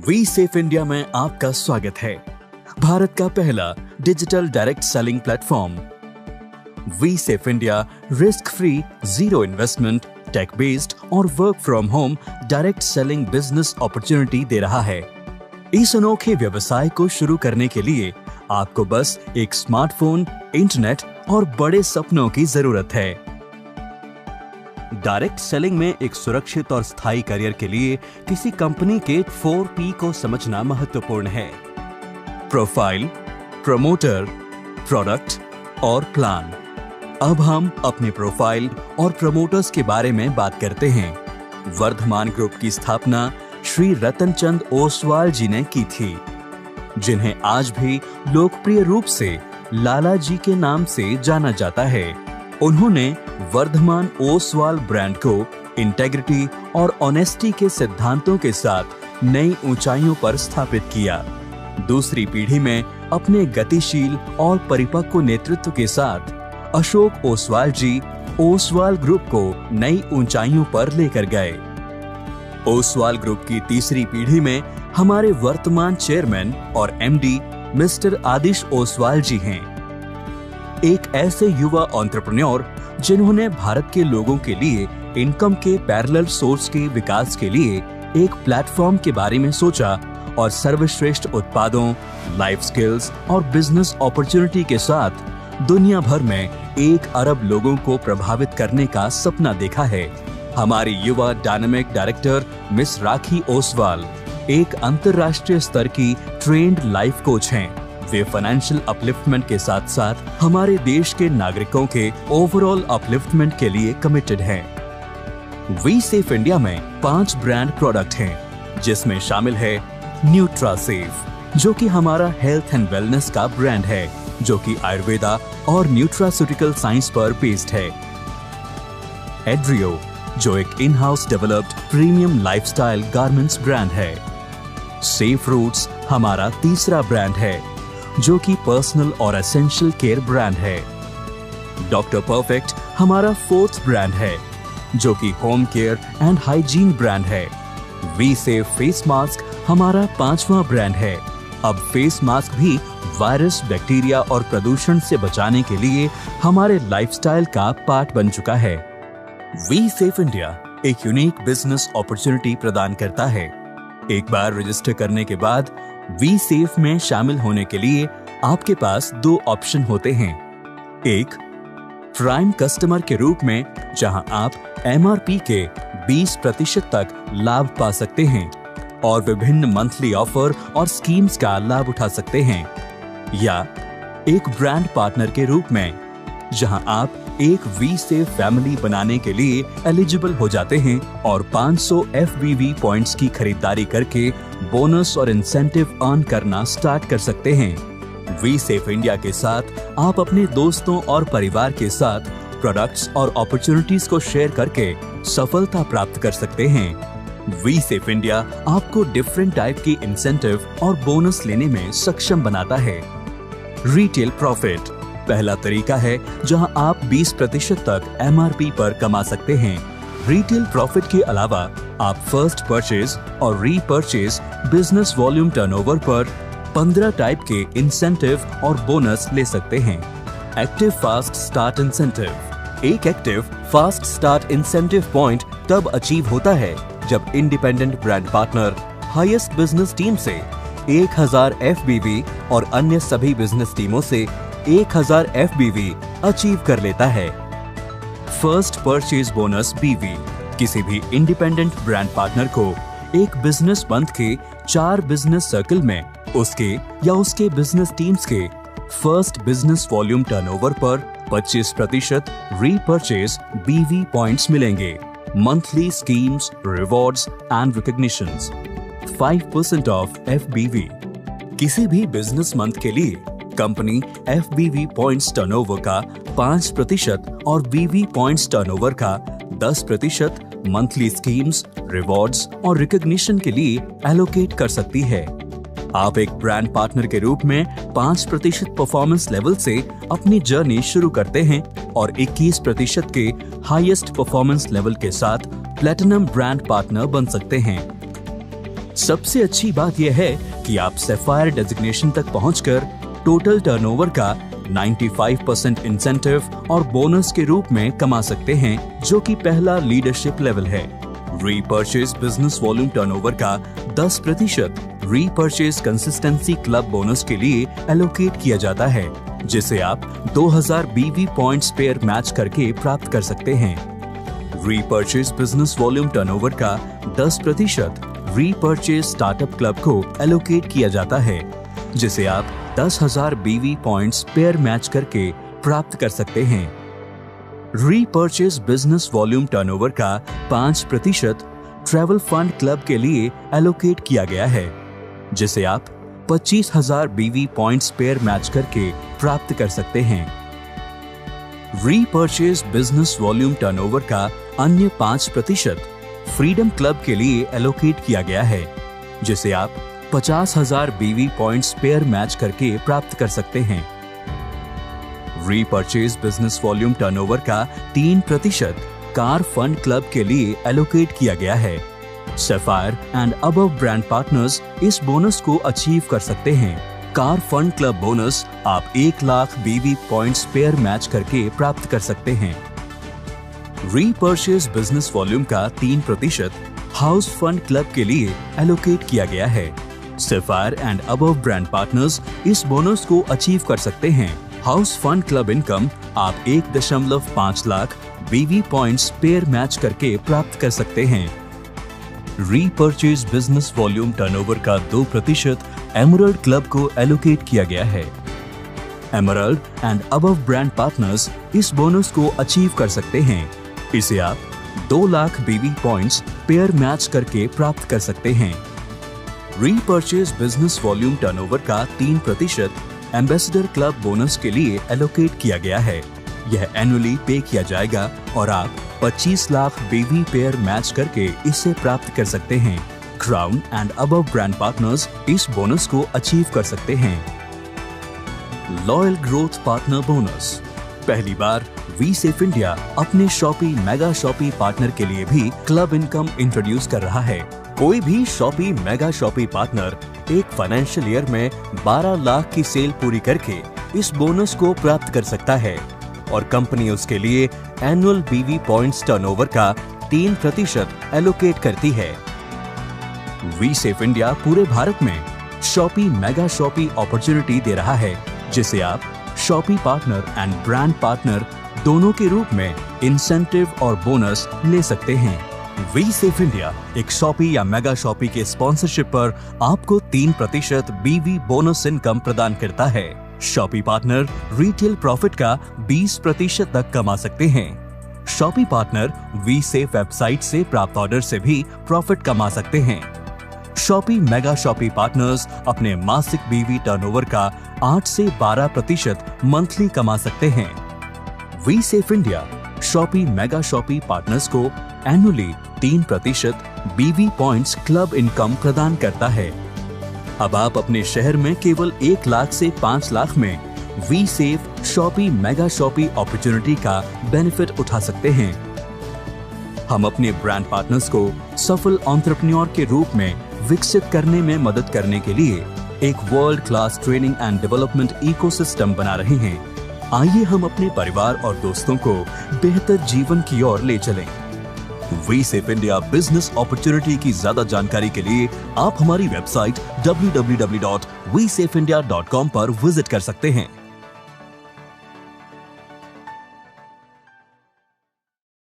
We safe India में आपका स्वागत है। भारत का पहला digital direct selling platform we safe India risk free, zero investment, tech based और work from home direct selling business opportunity दे रहा है। इस अनोखे व्यवसाय को शुरू करने के लिए आपको बस एक स्मार्टफोन, इंटरनेट और बड़े सपनों की जरूरत है। डायरेक्ट सेलिंग में एक सुरक्षित और स्थायी करियर के लिए किसी कंपनी के 4P को समझना महत्वपूर्ण है। प्रोफाइल, प्रमोटर, प्रोडक्ट और प्लान। अब हम अपने प्रोफाइल और प्रमोटर्स के बारे में बात करते हैं। वर्धमान ग्रुप की स्थापना श्री रतनचंद ओसवाल जी ने की थी, जिन्हें आज भी लोकप्रिय रूप से लाला जी के नाम से जाना जाता है। उन्होंने वर्धमान ओसवाल ब्रांड को इंटेग्रिटी और ऑनेस्टी के सिद्धांतों के साथ नई ऊंचाइयों पर स्थापित किया। दूसरी पीढ़ी में अपने गतिशील और परिपक्व नेतृत्व के साथ अशोक ओसवाल जी ओसवाल ग्रुप को नई ऊंचाइयों पर लेकर गए। ओसवाल ग्रुप की तीसरी पीढ़ी में हमारे वर्तमान चेयरमैन और MD मिस्टर आदिश ओसवाल जी हैं। एक ऐसे युवा एंटरप्रेन्योर जिन्होंने भारत के लोगों के लिए इनकम के पैरेलल सोर्स के विकास के लिए एक प्लेटफॉर्म के बारे में सोचा और सर्वश्रेष्ठ उत्पादों, लाइफ स्किल्स और बिजनेस अपॉर्चुनिटी के साथ दुनिया भर में 1 अरब लोगों को प्रभावित करने का सपना देखा है। हमारी युवा डायनामिक डायरेक्टर मिस राखी ओसवाल एक अंतर्राष्ट्रीय स्तर की ट्रेंड लाइफ कोच हैं। वे फाइनेंशियल अपलिफ्टमेंट के साथ साथ हमारे देश के नागरिकों के ओवरऑल अपलिफ्टमेंट के लिए कमिटेड हैं। वी सेफ इंडिया में 5 ब्रांड प्रोडक्ट हैं, जिसमें शामिल है न्यूट्रासेफ, जो कि हमारा हेल्थ एंड वेलनेस का ब्रांड है, जो कि आयुर्वेदा और न्यूट्रास्यूटिकल साइंस पर बेस्ड है। एड्रियो, जो एक in house developed premium lifestyle garments brand है। सेफ रूट्स हमारा तीसरा ब्रांड है, जो कि पर्सनल और एसेंशियल केयर ब्रांड है। डॉक्टर परफेक्ट हमारा 4th ब्रांड है, जो कि home care and hygiene brand है। वी सेफ फेस मास्क हमारा 5वां ब्रांड है। अब फेस मास्क भी वायरस, बैक्टीरिया और प्रदूषण से बचाने के लिए हमारे लाइफस्टाइल का पार्ट बन चुका है। वी सेफ इंडिया एक यूनिक बिजनेस अपॉर्चुनिटी प्रदान करता है। एक बार रजिस्टर करने के बाद वी सेफ में शामिल होने के लिए आपके पास 2 ऑप्शन होते हैं। एक, प्राइम कस्टमर के रूप में, जहां आप MRP के 20% तक लाभ पा सकते हैं और विभिन्न मंथली ऑफर और स्कीम्स का लाभ उठा सकते हैं। या एक ब्रांड पार्टनर के रूप में, जहां आप एक वी सेफ फैमिली बनाने के लिए एलिजिबल हो जाते हैं और 500 FBV पॉइंट्स की खरीदारी करके बोनस और इंसेंटिव अर्न करना स्टार्ट कर सकते हैं। वी सेफ इंडिया के साथ आप अपने दोस्तों और परिवार के साथ प्रोडक्ट्स और अपॉर्चुनिटीज को शेयर करके सफलता प्राप्त कर सकते हैं। वी सेफ इंडिया आपको डिफरेंट टाइप की इंसेंटिव और बोनस लेने में सक्षम बनाता है। रिटेल प्रॉफिट पहला तरीका है जहां आप 20% तक MRP पर कमा सकते हैं। रिटेल प्रॉफिट के अलावा आप फर्स्ट परचेज और रीपरचेज बिजनेस वॉल्यूम टर्नओवर पर 15 टाइप के इंसेंटिव और बोनस ले सकते हैं। Active fast start incentive. एक active fast start incentive point तब अचीव होता है जब independent brand partner highest business team से 1000 FBV और अन्य सभी बिजनेस टीमों से 1000 FBV अचीव कर लेता है। फर्स्ट परचेज बोनस BV किसी भी इंडिपेंडेंट ब्रांड पार्टनर को एक बिजनेस मंथ के 4 बिजनेस सर्कल में उसके या उसके बिजनेस टीम्स के फर्स्ट बिजनेस वॉल्यूम टर्नओवर पर 25% रीपरचेज BV पॉइंट्स मिलेंगे। Monthly schemes, rewards and recognitions. 5% of FBV किसी भी बिजनेस मंथ के लिए कंपनी FBV पॉइंट्स टर्नओवर का 5% और BV पॉइंट्स टर्नओवर का 10% मंथली स्कीम्स, रिवॉर्ड्स और रिकॉग्निशन के लिए एलोकेट कर सकती है। आप एक ब्रांड पार्टनर के रूप में 5% परफॉर्मेंस लेवल से अपनी जर्नी शुरू करते हैं और 21% के हाईएस्ट परफॉर्मेंस लेवल के साथ प्लैटिनम ब्रांड पार्टनर बन सकते हैं। सबसे अच्छी बात यह है कि आप सैफायर डेजिग्नेशन तक पहुंचकर टोटल टर्नओवर का 95% इंसेंटिव और बोनस के रूप में कमा सकते हैं, जो कि पहला लीडरशिप लेवल है। रीपर्चेज बिजनेस वॉल्यूम टर्नओवर का 10% रीपर्चेज कंसिस्टेंसी क्लब बोनस के लिए एलोकेट किया जाता है, जिसे आप 2000 बीवी पॉइंट्स पेयर मैच करके प्राप्त कर सकते हैं। रीपर्चेज बिजनेस वॉल्यूम टर्नओवर का 10% रीपर्चेज स्टार्टअप क्लब को एलोकेट किया जाता है, जिसे आप 10,000 बीवी पॉइंट्स पेयर मैच करके प्राप्त कर सकते हैं। रीपर्चेज बिजनेस वॉल्यूम टर्नओवर का 5% ट्रैवल फंड क्लब के लिए एलोकेट किया गया है, जिसे आप 25,000 बीवी पॉइंट्स पेयर मैच करके प्राप्त कर सकते हैं। रीपर्चेज बिजनेस वॉल्यूम टर्नओवर का अन्य 5% फ्रीडम क्लब के लिए एलोकेट किया गया है, जिसे आप 50,000 बीवी पॉइंट्स पेयर मैच करके प्राप्त कर सकते हैं। रीपर्चेज बिजनेस वॉल्यूम टर्नओवर का 3% कार फंड क्लब के लिए एलोकेट किया गया है। Sapphire and above brand partners इस बोनस को अचीव कर सकते हैं। कार फंड क्लब बोनस आप 1 लाख बीवी पॉइंट्स पेयर मैच करके प्राप्त कर सकते हैं। रीपर्चेज बिजनेस वॉल्यूम का 3% हाउस फंड क्लब के लिए एलोकेट किया गया है। Sapphire and above brand partners इस बोनस को अचीव कर सकते हैं। हाउस फंड क्लब इनकम आप 1.5 लाख बीवी पॉइंट्स पेयर मैच करके प्राप्त कर सकते हैं। रीपर्चेज बिजनेस वॉल्यूम टर्नओवर का 2% एमरल्ड क्लब को एलोकेट किया गया है। Emerald and above brand partners इस बोनस को अचीव कर सकते हैं। इसे आप 2 लाख बीवी पॉइंट्स पेयर मैच करके प्राप्त कर सकते हैं। रीपर्चेज बिजनेस वॉल्यूम टर्नओवर का 3% एम्बेसडर क्लब बोनस के लिए एलोकेट किया गया है। यह एनुअली पे किया जाएगा और आप 25 लाख बीवी पेयर मैच करके इसे प्राप्त कर सकते हैं। Crown and above brand partners इस बोनस को अचीव कर सकते हैं। Loyal growth partner bonus. पहली बार वी सेफ इंडिया अपने शॉपी मेगा शॉपी पार्टनर के लिए भी क्लब इनकम इंट्रोड्यूस कर रहा है। कोई भी शॉपी मेगा शॉपी पार्टनर एक फाइनेंशियल ईयर में 12 लाख की सेल पूरी करके इस बोनस को प्राप्त कर सकता है और कंपनी उसके लिए एनुअल बीवी पॉइंट्स टर्नओवर का 3% एलोकेट करती है। वी सेफ इंडिया पूरे भारत में शॉपी मेगा शॉपी अपॉर्चुनिटी दे रहा है, जिसे आप shoppe partner and brand partner दोनों के रूप में इंसेंटिव और बोनस ले सकते हैं। वी सेफ इंडिया एक शॉपी या मेगा शॉपी के स्पॉन्सरशिप पर आपको 3% बीवी बोनस इनकम प्रदान करता है। शॉपी पार्टनर रिटेल प्रॉफिट का 20% तक कमा सकते हैं। Shoppe partner V safe website से प्राप्त ऑर्डर से भी प्रॉफिट कमा सकते हैं। शॉपी मेगा शॉपी पार्टनर्स अपने मासिक बीवी टर्नओवर का 8 से 12% मंथली कमा सकते हैं। V safe India shoppe mega shoppe partners को annually 3% BV points club income प्रदान करता है। अब आप अपने शहर में केवल 1 लाख से 5 लाख में V safe shoppe mega shoppe opportunity का बेनिफिट उठा सकते हैं। हम अपने ब्रांड पार्टनर्स को सफल एंटरप्रेन्योर के रूप में विकसित करने में मदद करने के लिए एक world class training and development ecosystem बना रहे हैं। आइए हम अपने परिवार और दोस्तों को बेहतर जीवन की ओर ले चलें। V safe India business opportunity की ज्यादा जानकारी के लिए आप हमारी वेबसाइट www.vsafeindia.com पर विजिट कर सकते हैं।